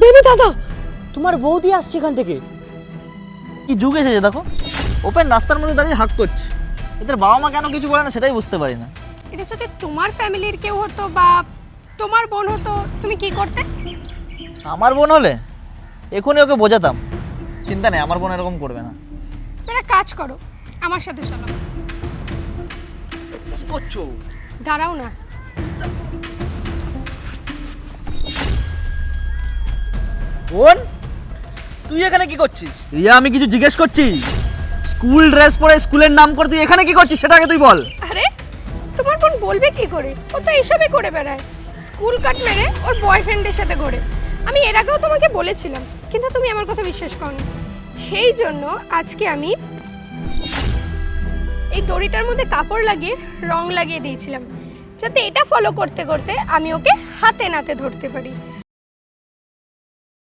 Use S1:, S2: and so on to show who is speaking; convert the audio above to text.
S1: Baby দাদা, তোমার বৌদি আসছে এখান থেকে।
S2: কি যুগ এসেছে দেখো, ওপেন রাস্তার মধ্যে দাঁড়িয়ে হাঁক করছে। এদের বাবা মা কেন কিছু বলে না সেটাই বুঝতে পারি না।
S3: এটা যদি তোমার ফ্যামিলির কেউ হতো বা তোমার বোন হতো, তুমি কি করতে?
S2: আমার বোন হলে এখনই ওকে বোঝাতাম, চিন্তা নেই, আমার বোন এরকম করবে না।
S3: একটা কাজ করো, আমার সাথে চলো।
S2: কি করছো?
S3: দাঁড়াও না।
S2: বোন, তুই এখানে কি করছিস? রিয়া, আমি কিছু জিজ্ঞেস করছি। স্কুল ড্রেস পরে স্কুলের নাম করে তুই এখানে কি করছিস সেটা আগে তুই বল।
S3: আরে তোমার বোন বলবে কি করে? ও তো এসবই করে বেড়ায়, স্কুল কাট মেরে ওর বয়ফ্রেন্ডের সাথে ঘোরে। আমি এর আগেও তোমাকে বলেছিলাম, কিন্তু তুমি আমার কথা বিশ্বাস করনি। সেই জন্য আজকে আমি এই দড়িটার মধ্যে কাপড় লাগিয়ে রং লাগিয়ে দিয়েছিলাম, যাতে এটা ফলো করতে করতে আমি ওকে হাতে নাতে ধরতে পারি।